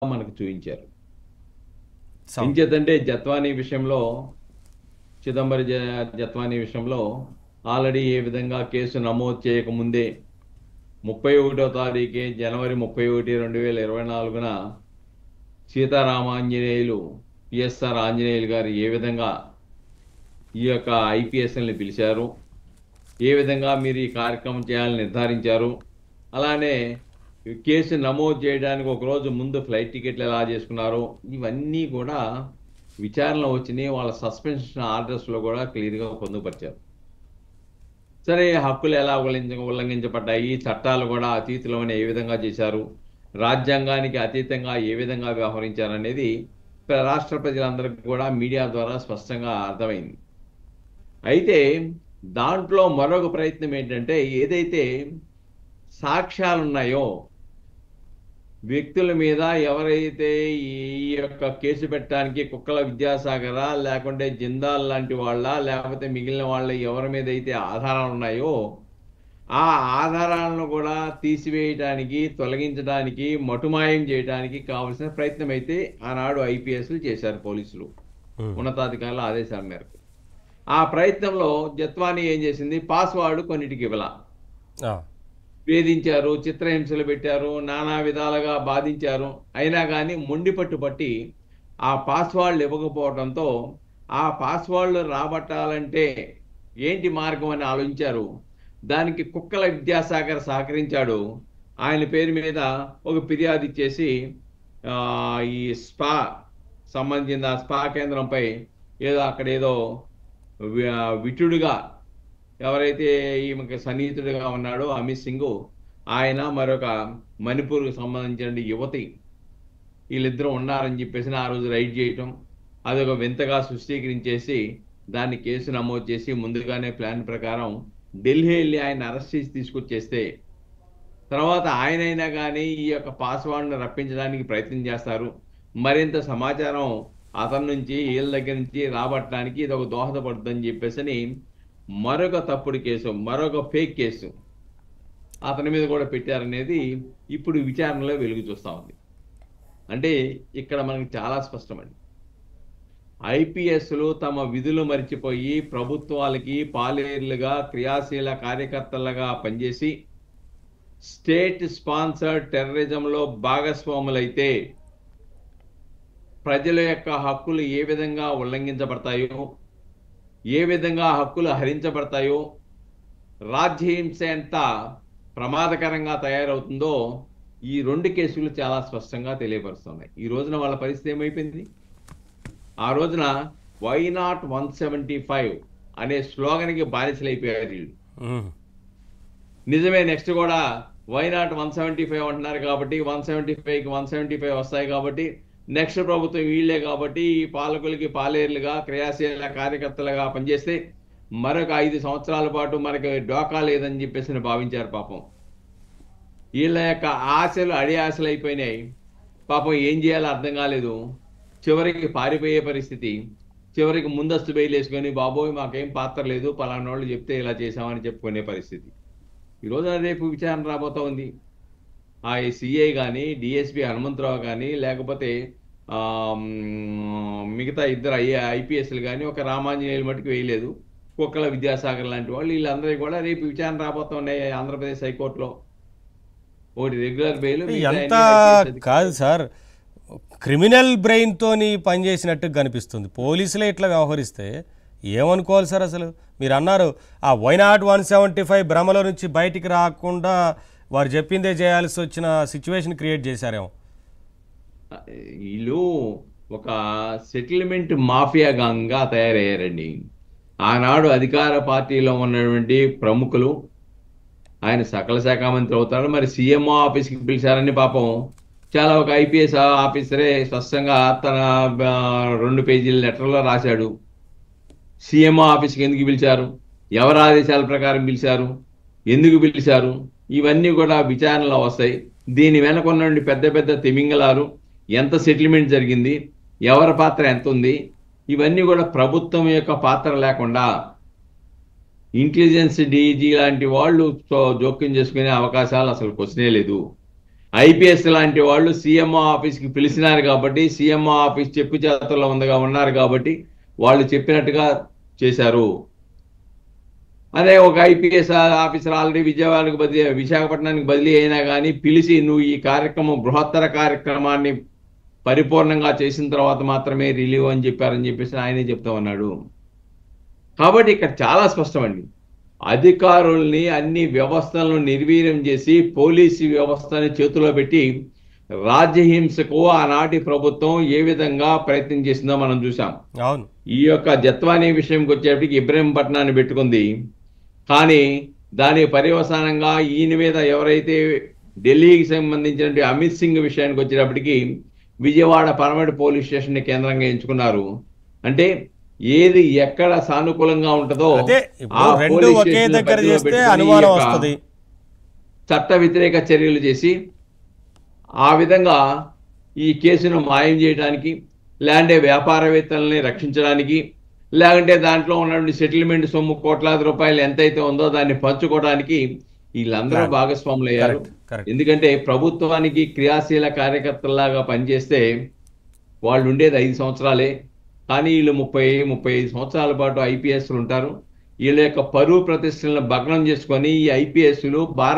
మనకు చూపించారు. అవును. ఎంచేతంటే జత్వానీ విషయంలో, చిదంబరం జత్వానీ విషయంలో ఆల్రెడీ ఏ విధంగా కేసు నమోదు చేయకముందే 31వ తారీఖే జనవరి 31 2024న సీతారామాంజనేయులు పిఎస్ఆర్ ఆంజనేయులు గారు ఏ విధంగా ఈ యొక్క ఐపీఎస్ఎల్ని పిలిచారు, ఏ విధంగా మీరు ఈ కార్యక్రమం చేయాలని నిర్ధారించారు, అలానే ఈ కేసు నమోదు చేయడానికి ఒక రోజు ముందు ఫ్లైట్ టికెట్లు ఎలా చేసుకున్నారు, ఇవన్నీ కూడా విచారణలో వచ్చినాయి. వాళ్ళ సస్పెన్షన్ ఆర్డర్స్లో కూడా క్లియర్గా పొందుపరిచారు. సరే, హక్కులు ఎలా ఉల్లంఘించబడ్డాయి, చట్టాలు కూడా అతీతులమని ఏ విధంగా చేశారు, రాజ్యాంగానికి అతీతంగా ఏ విధంగా వ్యవహరించారనేది రాష్ట్ర ప్రజలందరికీ కూడా మీడియా ద్వారా స్పష్టంగా అర్థమైంది. అయితే దాంట్లో మరొక ప్రయత్నం ఏంటంటే, ఏదైతే సాక్ష్యాలు ఉన్నాయో, వ్యక్తుల మీద ఎవరైతే ఈ యొక్క కేసు పెట్టడానికి కుక్కల విద్యాసాగర లేకుంటే జిందాల్ లాంటి వాళ్ళ లేకపోతే మిగిలిన వాళ్ళ ఎవరి మీద అయితే ఆధారాలు ఉన్నాయో ఆ ఆధారాలను కూడా తీసివేయడానికి, తొలగించడానికి, మటుమాయం చేయడానికి కావలసిన ప్రయత్నం అయితే ఆనాడు ఐపీఎస్లు చేశారు పోలీసులు ఉమ్. ఉన్నతాధికారుల ఆదేశాల మేరకు. ఆ ప్రయత్నంలో జత్వానీ ఏం చేసింది, పాస్వర్డ్ కొన్నిటికి ఇవ్వాల, ఆ, వేధించారు, చిత్రహింసలు పెట్టారు, నానా విధాలుగా బాధించారు. అయినా కానీ మొండి పట్టుబట్టి ఆ పాస్వర్డ్లు ఇవ్వకపోవడంతో ఆ పాస్వర్డ్లు రాబట్టాలంటే ఏంటి మార్గం అని ఆలోచించారు. దానికి కుక్కల విద్యాసాగర్ సహకరించాడు. ఆయన పేరు మీద ఒక ఫిర్యాదు ఇచ్చేసి ఆ, ఈ స్పా సంబంధించిన స్పా కేంద్రంపై ఏదో అక్కడ ఏదో విటుడుగా ఎవరైతే ఈమెకి సన్నిహితుడిగా ఉన్నాడో అమిత్ సింగ్, ఆయన మరొక మణిపూర్కి సంబంధించిన యువతి, వీళ్ళిద్దరూ ఉన్నారని చెప్పేసి ఆ రోజు రైడ్ చేయటం, అదొక వింతగా సృష్టీకరించేసి దాన్ని కేసు నమోదు చేసి ముందుగానే ప్లాన్ ప్రకారం ఢిల్లీ వెళ్ళి ఆయన అరెస్ట్ చేసి తీసుకొచ్చేస్తే తర్వాత ఆయనైనా కానీ ఈ యొక్క పాస్వర్డ్ను రప్పించడానికి ప్రయత్నం చేస్తారు. మరింత సమాచారం అతని నుంచి వీళ్ళ దగ్గర నుంచి రాబట్టడానికి ఇది ఒక దోహదపడుతుందని చెప్పేసి మరొక తప్పుడు కేసు, మరొక ఫేక్ కేసు అతని మీద కూడా పెట్టారనేది ఇప్పుడు విచారణలో వెలుగు చూస్తా ఉంది. అంటే ఇక్కడ మనకి చాలా స్పష్టమండి, ఐపీఎస్లు తమ విధులు మరిచిపోయి ప్రభుత్వాలకి పాలేరులుగా క్రియాశీల కార్యకర్తలుగా పనిచేసి స్టేట్ స్పాన్సర్డ్ టెర్రరిజంలో భాగస్వాములైతే ప్రజల యొక్క హక్కులు ఏ విధంగా ఉల్లంఘించబడతాయో, ఏ విధంగా హక్కులు హరించబడతాయో, రాజ్యహింస ఎంత ప్రమాదకరంగా తయారవుతుందో ఈ రెండు కేసులు చాలా స్పష్టంగా తెలియపరుస్తున్నాయి. ఈ రోజున వాళ్ళ పరిస్థితి ఏమైపోయింది, ఆ రోజున వై నాట్ 175 అనే స్లోగన్కి బానిసలైపోయారు వీళ్ళు. ఉమ్. నిజమే, నెక్స్ట్ కూడా వై నాట్ 175 అంటున్నారు కాబట్టి 175కి 175 వస్తాయి కాబట్టి నెక్స్ట్ ప్రభుత్వం వీళ్లే కాబట్టి ఈ పాలకులకి పాలేరులుగా క్రియాశీల కార్యకర్తలుగా పనిచేస్తే మరొక 5 సంవత్సరాల పాటు మనకి డోకా లేదని చెప్పేసి భావించారు. పాపం వీళ్ళ యొక్క ఆశలు అడి ఆశలు అయిపోయినాయి. పాపం ఏం చేయాలో అర్థం కాలేదు. చివరికి పారిపోయే పరిస్థితి, చివరికి ముందస్తు బెయిల్ వేసుకొని బాబోయ్ మాకేం పాత్ర లేదు, పలానా వాళ్ళు చెప్తే ఇలా చేసామని చెప్పుకునే పరిస్థితి. ఈ రోజున రేపు విచారణ రాబోతా ఉంది. ఆ సిఐ కానీ, డిఎస్పి హనుమంతరావు కానీ, లేకపోతే మిగతా ఇద్దరు ఐపీఎస్లు కానీ ఒక రామాంజనేయులు మట్టుకు వేయలేదు, కుక్కల విద్యాసాగర్ లాంటి వాళ్ళు, వీళ్ళందరూ కూడా రేపు విచారణ రాబోతా ఉన్నాయి ఆంధ్రప్రదేశ్ హైకోర్టులో. ఒకటి రెగ్యులర్ బెయిల్, మిగతా ఎంత అన్ని ఐపీఎస్ కాదు సార్, క్రిమినల్ బ్రెయిన్తోని పనిచేసినట్టు కనిపిస్తుంది. పోలీసులే ఇట్లా వ్యవహరిస్తే ఏమనుకోవాలి సార్? అసలు మీరు అన్నారు ఆ వైనాట్ 175 భ్రమలో నుంచి బయటికి రాకుండా వారు చెప్పిందే చేయాల్సి వచ్చిన సిచ్యువేషన్ క్రియేట్ చేశారేమో. వీళ్ళు ఒక సెటిల్మెంట్ మాఫియా గంగా తయారయ్యారండి. ఆనాడు అధికార పార్టీలో ఉన్నటువంటి ప్రముఖులు, ఆయన సకల శాఖ మంత్రి అవుతారు, మరి సీఎంఓ ఆఫీస్కి పిలిచారని పాపం చాలా ఒక ఐపీఎస్ ఆఫీసరే స్పష్టంగా తన 2 పేజీల లెటర్లో రాశాడు. సీఎంఓ ఆఫీస్కి ఎందుకు పిలిచారు, ఎవరి ఆదేశాల ప్రకారం పిలిచారు, ఎందుకు పిలిచారు, ఇవన్నీ కూడా విచారణలో వస్తాయి. దీని వెనక ఉన్నటువంటి పెద్ద పెద్ద తిమింగలారు, ఎంత సెటిల్మెంట్ జరిగింది, ఎవరి పాత్ర ఎంత ఉంది, ఇవన్నీ కూడా ప్రభుత్వం యొక్క పాత్ర లేకుండా ఇంటెలిజెన్స్ డీజీ లాంటి వాళ్ళు జోక్యం చేసుకునే అవకాశాలు అసలు క్వశ్చనే లేదు. ఐపీఎస్ లాంటి వాళ్ళు సీఎంఓ ఆఫీస్కి పిలిచినారు కాబట్టి, సీఎంఓ ఆఫీస్ చెప్పు చేతల్లో ఉన్నారు కాబట్టి వాళ్ళు చెప్పినట్టుగా చేశారు. అదే ఒక ఐపీఎస్ ఆఫీసర్ ఆల్రెడీ విశాఖపట్నానికి బదిలీ అయినా కానీ పిలిచి నువ్వు ఈ బృహత్తర కార్యక్రమాన్ని పరిపూర్ణంగా చేసిన తర్వాత మాత్రమే రిలీవ్ అని చెప్పారని చెప్పేసి ఆయనే చెప్తా ఉన్నాడు. కాబట్టి ఇక్కడ చాలా స్పష్టమండి. అధికారుల్ని అన్ని వ్యవస్థలను నిర్వీర్యం చేసి పోలీసు వ్యవస్థని చేతిలో పెట్టి రాజ్యహింసకు ఆనాటి ప్రభుత్వం ఏ విధంగా ప్రయత్నం చేసిందో మనం చూసాం. అవును. ఈ యొక్క జత్వానీ విషయంకి వచ్చేప్పటికి ఇబ్రహీంపట్నాన్ని పెట్టుకుంది. కానీ దాని పర్యవసానంగా ఈయన మీద ఎవరైతే ఢిల్లీకి సంబంధించినటువంటి అమిత్ సింగ్ విషయానికి వచ్చేటప్పటికి విజయవాడ పరమటి పోలీస్ స్టేషన్ కేంద్రంగా ఎంచుకున్నారు. అంటే ఏది ఎక్కడ సానుకూలంగా ఉంటుందో చట్ట వ్యతిరేక చర్యలు చేసి ఆ విధంగా ఈ కేసును మాయం చేయడానికి, లేదంటే వ్యాపారవేత్తలని రక్షించడానికి, లేదంటే దాంట్లో ఉన్నటువంటి సెటిల్మెంట్ సొమ్ము కోట్లాది రూపాయలు ఎంతైతే ఉందో దాన్ని పంచుకోవడానికి వీళ్ళందరూ భాగస్వాములు అయ్యారు. ఎందుకంటే ప్రభుత్వానికి క్రియాశీల కార్యకర్తలాగా పనిచేస్తే వాళ్ళు ఉండేది 5 సంవత్సరాలే. కానీ వీళ్ళు 30-35 సంవత్సరాల పాటు ఐపీఎస్లు ఉంటారు. వీళ్ళ యొక్క పరువు ప్రతిష్టలను భగ్నం చేసుకొని ఈ ఐపీఎస్లు భారత